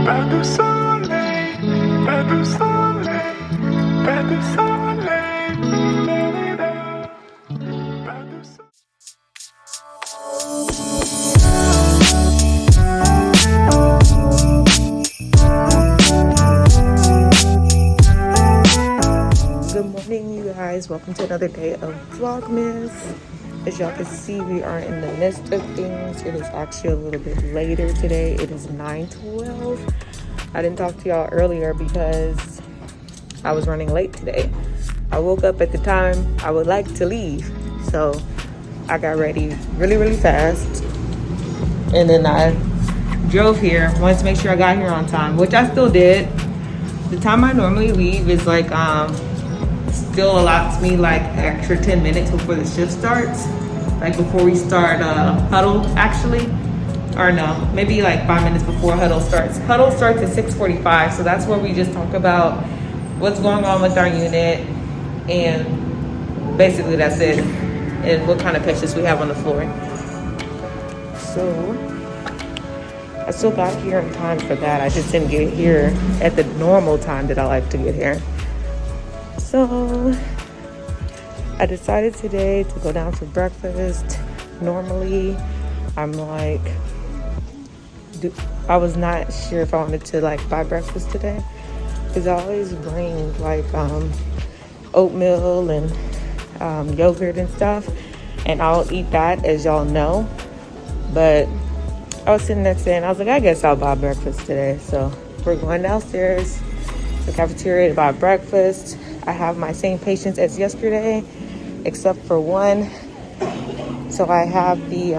Pas de soleil, pas de soleil, pas de soleil, pas de soleil. Good morning, you guys. Welcome to another day of Vlogmas. As y'all can see, we are in the midst of things. It is actually a little bit later today. It is 9:12. I didn't talk to y'all earlier because I was running late today. I woke up at the time I would like to leave, so I got ready really fast, and then I drove here. Wanted to make sure I got here on time, which I still did. The time I normally leave is like still allows me like extra 10 minutes before the shift starts, like before we start huddle actually, or no, maybe like 5 minutes before huddle starts. Huddle starts at 6:45, so that's where we just talk about what's going on with our unit, and basically that's it, and what kind of patients we have on the floor. So I still got here in time for that. I just didn't get here at the normal time that I like to get here. So I decided today to go down for breakfast. Normally I'm like, I was not sure if I wanted to like buy breakfast today, because I always bring like oatmeal and yogurt and stuff, and I'll eat that, as y'all know. But I was sitting there saying, I was like, I guess I'll buy breakfast today. So we're going downstairs to the cafeteria to buy breakfast. I have my same patients as yesterday, except for one. So I have the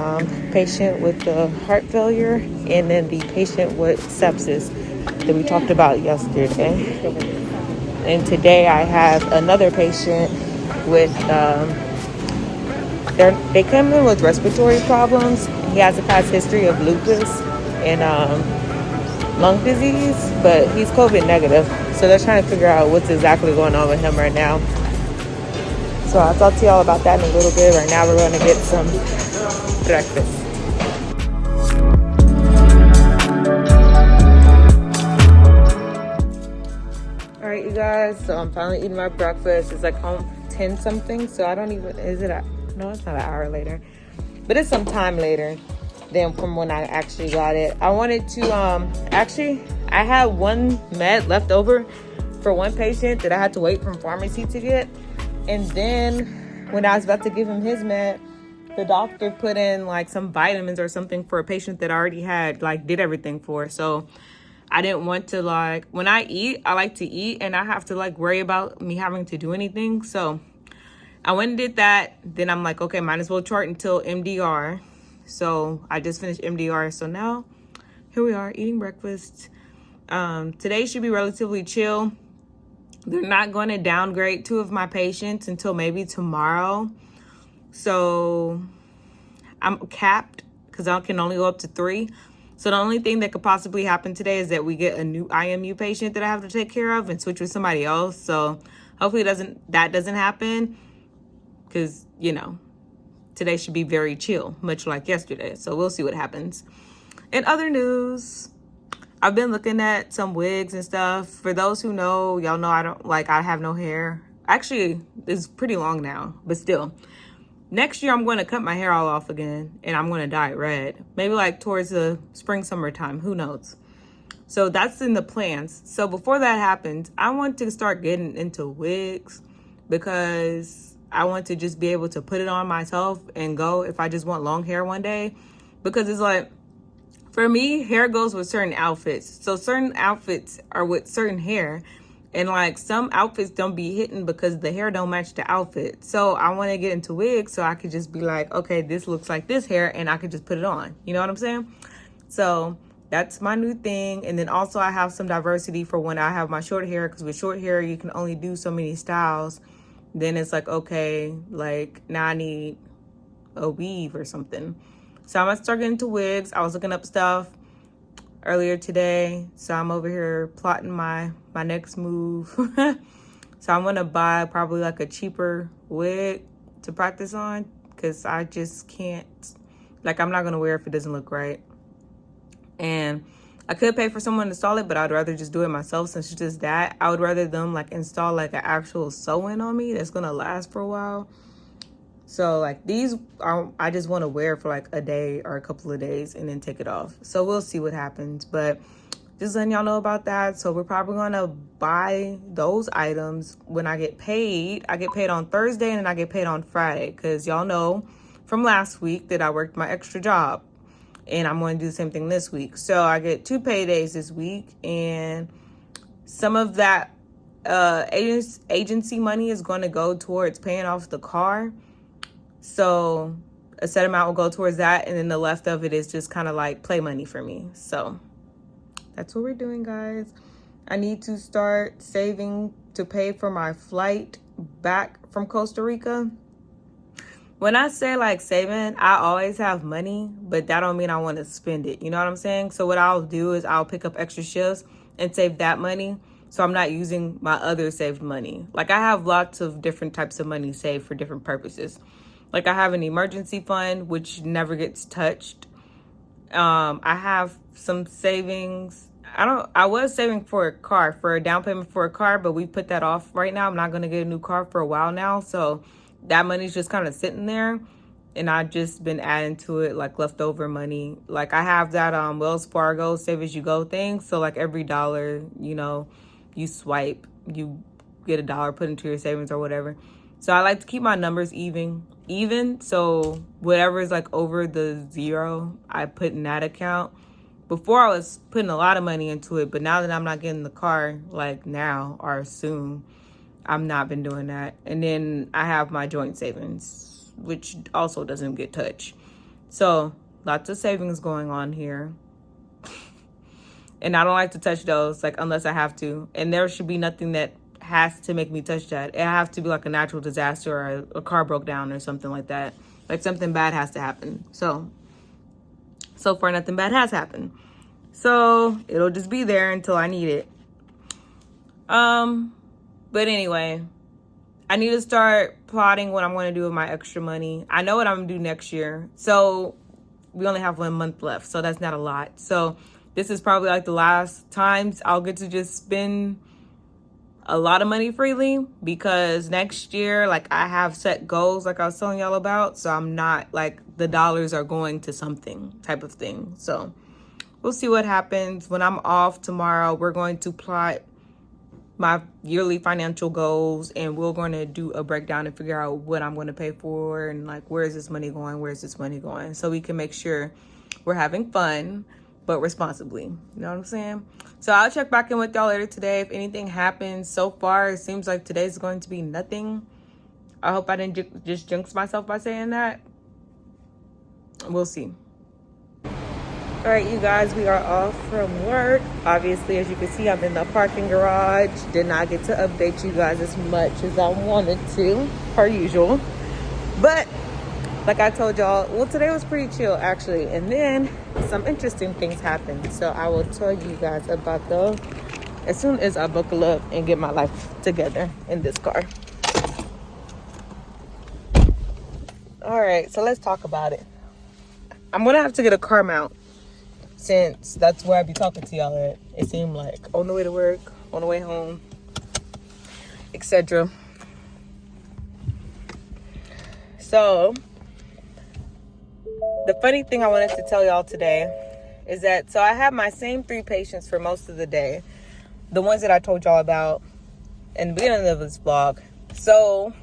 patient with the heart failure, and then the patient with sepsis that we talked about yesterday. And today I have another patient with, they come in with respiratory problems. He has a past history of lupus and lung disease, but he's COVID negative. So they're trying to figure out what's exactly going on with him right now. So I'll talk to y'all about that in a little bit. Right now we're going to get some breakfast. All right, you guys, so I'm finally eating my breakfast. It's like home 10 something, so I don't even, no, it's not an hour later, but it's some time later than from when I actually got it. I wanted to, I had one med left over for one patient that I had to wait from pharmacy to get. And then when I was about to give him his med, the doctor put in like some vitamins or something for a patient that I already had, like did everything for. So I didn't want to, like, when I eat, I like to eat and I have to like worry about me having to do anything. So I went and did that. Then I'm like, okay, might as well chart until MDR. So I just finished MDR. So now here we are eating breakfast. Today should be relatively chill. They're not going to downgrade 2 of my patients until maybe tomorrow. So I'm capped because I can only go up to 3. So the only thing that could possibly happen today is that we get a new IMU patient that I have to take care of and switch with somebody else. So hopefully that doesn't happen, because, you know, today should be very chill, much like yesterday. So we'll see what happens. In other news, I've been looking at some wigs and stuff. For those who know, y'all know I have no hair. Actually, it's pretty long now, but still. Next year, I'm going to cut my hair all off again, and I'm going to dye it red. Maybe like towards the spring, summertime, who knows? So that's in the plans. So before that happens, I want to start getting into wigs, because I want to just be able to put it on myself and go if I just want long hair one day. Because it's like, for me, hair goes with certain outfits. So certain outfits are with certain hair. And like some outfits don't be hitting because the hair don't match the outfit. So I want to get into wigs so I could just be like, okay, this looks like this hair, and I could just put it on. You know what I'm saying? So that's my new thing. And then also I have some diversity for when I have my short hair, because with short hair, you can only do so many styles. Then it's like, okay, like now I need a weave or something. So I'm gonna start getting into wigs. I was looking up stuff earlier today, so I'm over here plotting my next move. So I'm gonna buy probably like a cheaper wig to practice on, because I just can't, like, I'm not gonna wear it if it doesn't look right. And I could pay for someone to install it, but I'd rather just do it myself since it's just that. I would rather them like install like an actual sew-in on me that's gonna last for a while. So like these are, I just want to wear for like a day or a couple of days and then take it off. So we'll see what happens, but just letting y'all know about that. So we're probably gonna buy those items when I get paid. I get paid on Thursday and then I get paid on Friday, because y'all know from last week that I worked my extra job, and I'm going to do the same thing this week. So I get 2 paydays this week, and some of that agency money is going to go towards paying off the car. So a set amount will go towards that, and then the left of it is just kind of like play money for me. So that's what we're doing, guys. I need to start saving to pay for my flight back from Costa Rica. When I say like saving, I always have money, but that don't mean I want to spend it. You know what I'm saying? So what I'll do is I'll pick up extra shifts and save that money, so I'm not using my other saved money. Like I have lots of different types of money saved for different purposes. Like I have an emergency fund, which never gets touched. I have some savings. I was saving for a car, for a down payment for a car, but we put that off right now. I'm not going to get a new car for a while now. So that money's just kind of sitting there, and I've just been adding to it like leftover money. Like I have that Wells Fargo save as you go thing. So like every dollar, you know, you swipe, you get $1 put into your savings or whatever. So I like to keep my numbers even. So whatever is like over the zero, I put in that account. Before I was putting a lot of money into it, but now that I'm not getting the car like now or soon, I've not been doing that. And then I have my joint savings, which also doesn't get touched. So lots of savings going on here. And I don't like to touch those, like unless I have to. And there should be nothing that has to make me touch that. It has to be like a natural disaster or a car broke down or something like that. Like something bad has to happen. So far nothing bad has happened. So it'll just be there until I need it. But anyway, I need to start plotting what I'm going to do with my extra money. I know what I'm going to do next year. So we only have 1 month left, so that's not a lot. So this is probably like the last times I'll get to just spend a lot of money freely, because next year, like I have set goals like I was telling y'all about. So I'm not like the dollars are going to something type of thing. So we'll see what happens. When I'm off tomorrow, we're going to plot my yearly financial goals, and we're going to do a breakdown and figure out what I'm going to pay for, and like where is this money going, so we can make sure we're having fun but responsibly. You know what I'm saying? So I'll check back in with y'all later today if anything happens. So far it seems like today's going to be nothing. I hope I didn't just jinx myself by saying that. We'll see. All right, you guys, we are off from work. Obviously, as you can see, I'm in the parking garage. Did not get to update you guys as much as I wanted to, per usual. But like I told y'all, well, today was pretty chill, actually. And then some interesting things happened. So I will tell you guys about those as soon as I buckle up and get my life together in this car. All right, so let's talk about it. I'm going to have to get a car mount, since that's where I be talking to y'all at. It seemed like on the way to work, on the way home, etc. So the funny thing I wanted to tell y'all today is that, so I have my same 3 patients for most of the day, the ones that I told y'all about in the beginning of this vlog. So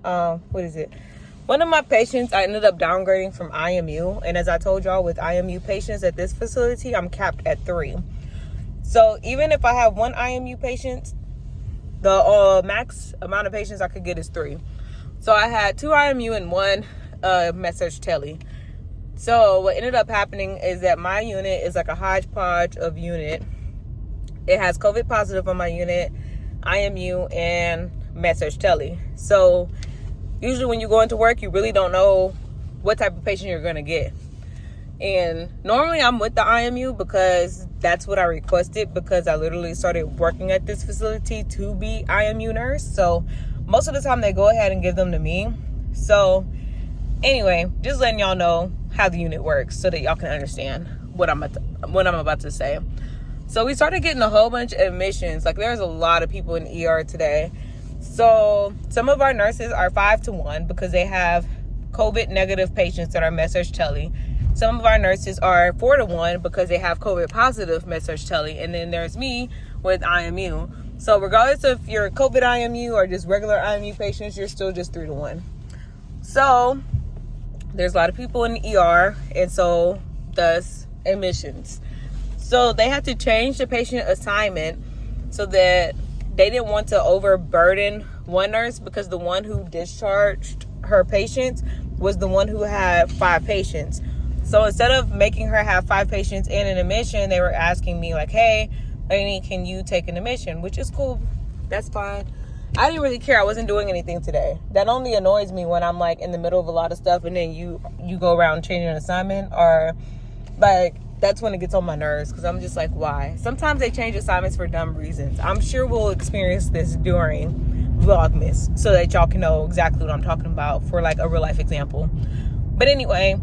what is it? One of my patients, I ended up downgrading from IMU. And as I told y'all, with IMU patients at this facility, I'm capped at 3. So even if I have 1 IMU patient, the max amount of patients I could get is 3. So I had 2 IMU and 1 med-surg tele. So what ended up happening is that my unit is like a hodgepodge of unit. It has COVID positive on my unit, IMU, and med-surg tele. So usually when you go into work, you really don't know what type of patient you're going to get. And normally I'm with the IMU because that's what I requested, because I literally started working at this facility to be IMU nurse. So most of the time they go ahead and give them to me. So anyway, just letting y'all know how the unit works so that y'all can understand what I'm about to say. So we started getting a whole bunch of admissions. Like, there's a lot of people in ER today. So some of our nurses are 5-1 because they have COVID negative patients that are med-surg tele. Some of our nurses are 4-1 because they have COVID positive med-surg tele. And then there's me with IMU. So regardless if you're COVID IMU or just regular IMU patients, you're still just 3-1. So there's a lot of people in the ER, and so thus admissions. So they had to change the patient assignment so that they didn't want to overburden one nurse, because the one who discharged her patients was the one who had 5 patients. So instead of making her have 5 patients in an admission, they were asking me like, hey, Lainey, can you take an admission? Which is cool. That's fine. I didn't really care. I wasn't doing anything today. That only annoys me when I'm like in the middle of a lot of stuff and then you go around changing an assignment, or like that's when it gets on my nerves, because I'm just like, why? Sometimes they change assignments for dumb reasons. I'm sure we'll experience this during Vlogmas so that y'all can know exactly what I'm talking about for like a real life example. But anyway,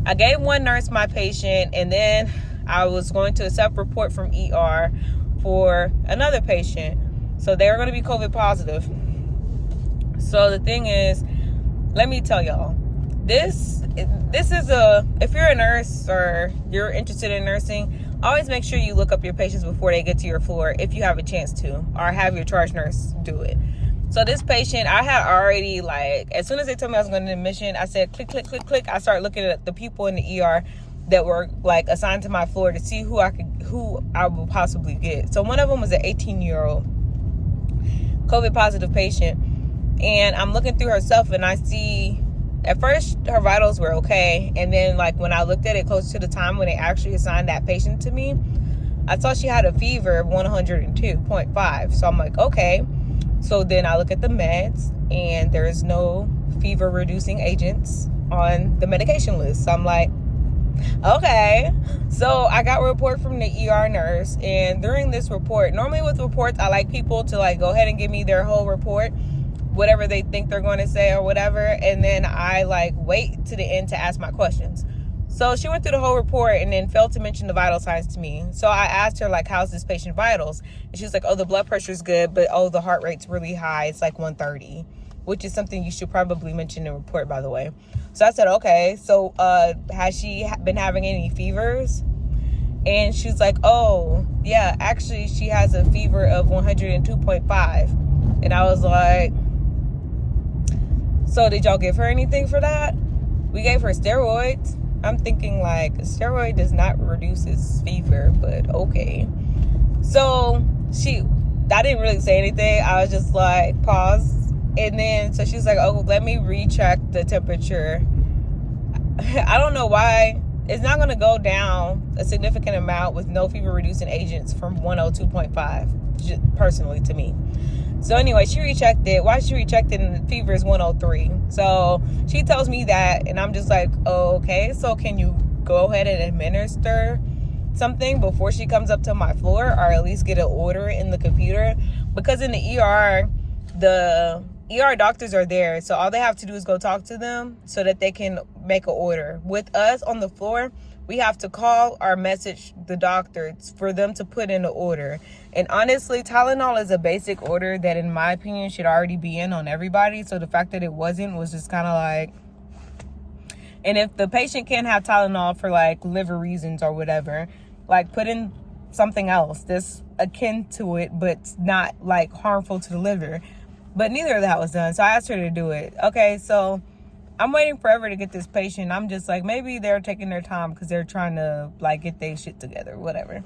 I gave one nurse my patient, and then I was going to accept report from ER for another patient. So they were going to be COVID positive. So the thing is, let me tell y'all, this is if you're a nurse or you're interested in nursing, always make sure you look up your patients before they get to your floor if you have a chance to, or have your charge nurse do it. So this patient, I had already, like, as soon as they told me I was going to admission, I said click, click, click, click. I started looking at the people in the ER that were like assigned to my floor to see who I would possibly get. So one of them was an 18-year-old COVID positive patient, and I'm looking through her stuff and I see at first her vitals were okay, and then like when I looked at it close to the time when they actually assigned that patient to me, I saw she had a fever of 102.5. So I'm like, okay. So then I look at the meds and there is no fever reducing agents on the medication list. So I'm like, okay. So I got a report from the ER nurse, and during this report, normally with reports, I like people to like go ahead and give me their whole report, whatever they think they're going to say or whatever, and then I like wait to the end to ask my questions. So she went through the whole report and then failed to mention the vital signs to me. So I asked her like, how's this patient vitals? And she was like, oh, the blood pressure is good, but oh, the heart rate's really high. It's like 130, which is something you should probably mention in the report, by the way. So I said, okay, so has she been having any fevers? And she's like, oh, yeah, actually she has a fever of 102.5. And I was like, so did y'all give her anything for that? We gave her steroids. I'm thinking like, a steroid does not reduce his fever, but okay. So I didn't really say anything. I was just like, pause. And then, so she's like, oh, let me recheck the temperature. I don't know why. It's not going to go down a significant amount with no fever reducing agents from 102.5, personally to me. So anyway, she rechecked it. Why she rechecked it and the fever is 103. So she tells me that, and I'm just like, oh, okay. So can you go ahead and administer something before she comes up to my floor, or at least get an order in the computer? Because in the ER doctors are there, so all they have to do is go talk to them so that they can make an order. With us on the floor, we have to call or message the doctors for them to put in the order. And honestly, Tylenol is a basic order that, in my opinion, should already be in on everybody. So the fact that it wasn't was just kind of like... And if the patient can't have Tylenol for like liver reasons or whatever, like put in something else that's akin to it, but not like harmful to the liver. But neither of that was done. So I asked her to do it. Okay, so I'm waiting forever to get this patient. I'm just like, maybe they're taking their time because they're trying to like get their shit together, whatever.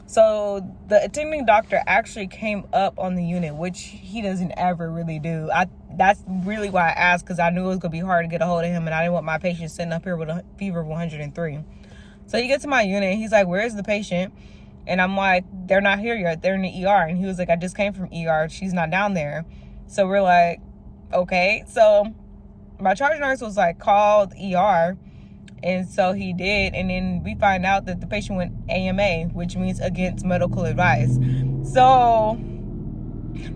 So the attending doctor actually came up on the unit, which he doesn't ever really do. That's really why I asked, because I knew it was going to be hard to get a hold of him, and I didn't want my patient sitting up here with a fever of 103. So he gets to my unit, and he's like, where's the patient? And I'm like, they're not here yet. They're in the ER. And he was like, I just came from ER. She's not down there. So we're like, okay. So my charge nurse was like, call ER. And so he did. And then we find out that the patient went AMA, which means against medical advice. So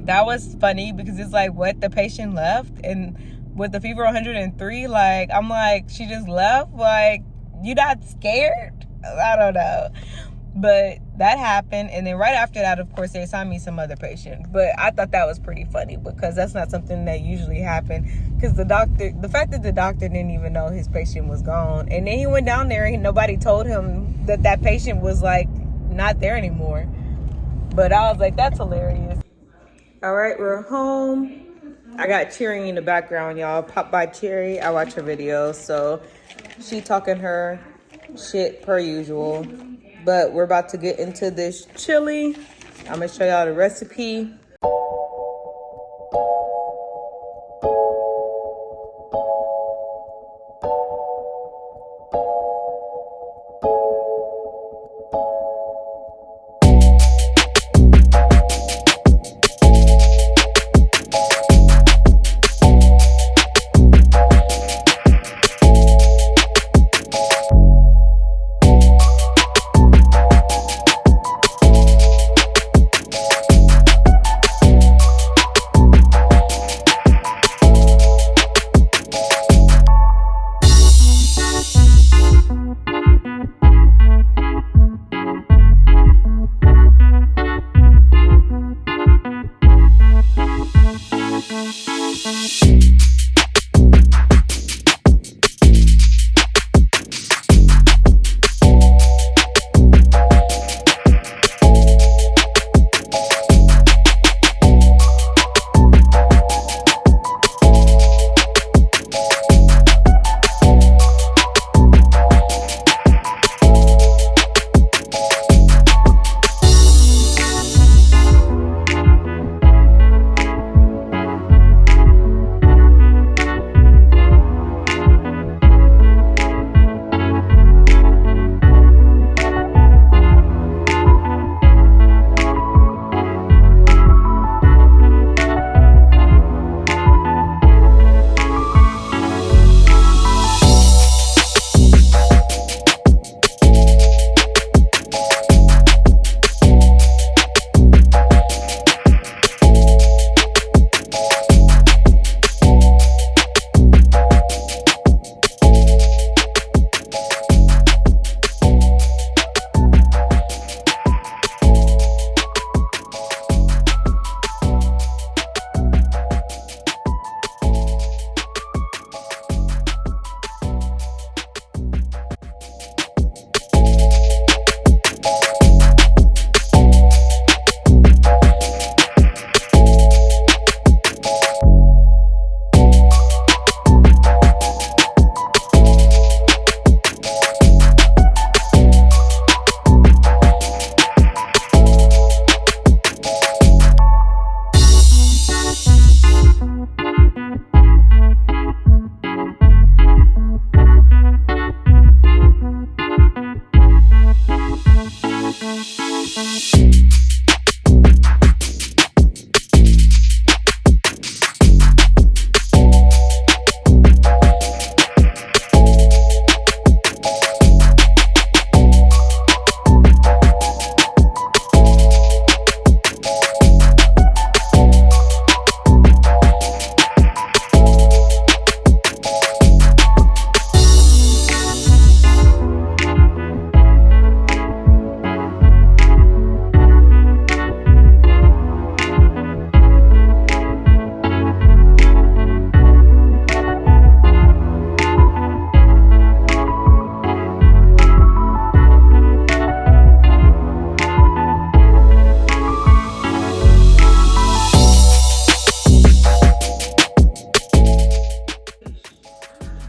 that was funny, because it's like, what, the patient left? And with the fever 103, like, I'm like, she just left? Like, you not scared? I don't know. But that happened, and then right after that, of course, they assigned me some other patient. But I thought that was pretty funny because that's not something that usually happened. Because the fact that the doctor didn't even know his patient was gone, and then he went down there and nobody told him that patient was like not there anymore. But I was like, that's hilarious. All right, we're home. I got Cherry in the background, y'all. Pop by Cherry. I watch her videos, so she talking her shit per usual. But we're about to get into this chili. I'm gonna show y'all the recipe.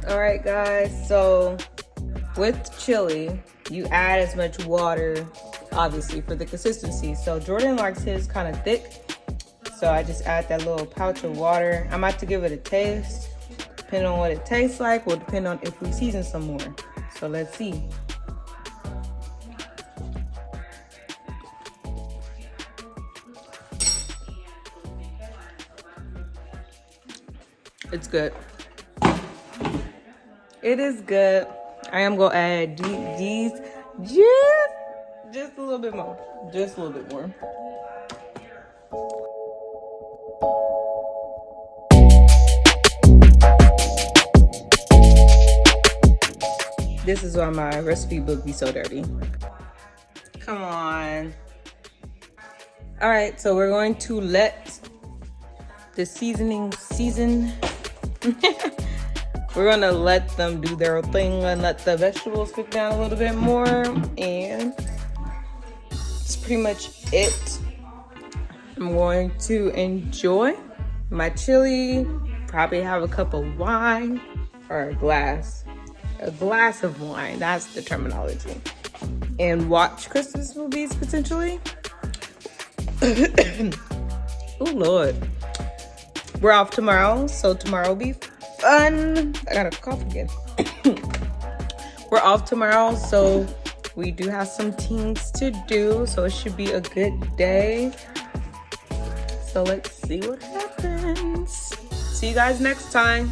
Alright guys, so with chili, you add as much water, obviously, for the consistency. So Jordan likes his kind of thick, so I just add that little pouch of water. I'm about to give it a taste. Depending on what it tastes like will depend on if we season some more. So let's see. It's good. It is good. I am gonna add these just a little bit more. Just a little bit more. This is why my recipe book be so dirty. Come on. man. All right, so we're going to let the seasoning season. We're gonna let them do their thing and let the vegetables cook down a little bit more, and that's pretty much it. I'm going to enjoy my chili, probably have a cup of wine or a glass of wine, that's the terminology, and watch Christmas movies potentially. Oh Lord. We're off tomorrow, so tomorrow will be fun. I got a cough again. We're off tomorrow, so we do have some things to do, so it should be a good day. So let's see what happens. See you guys next time.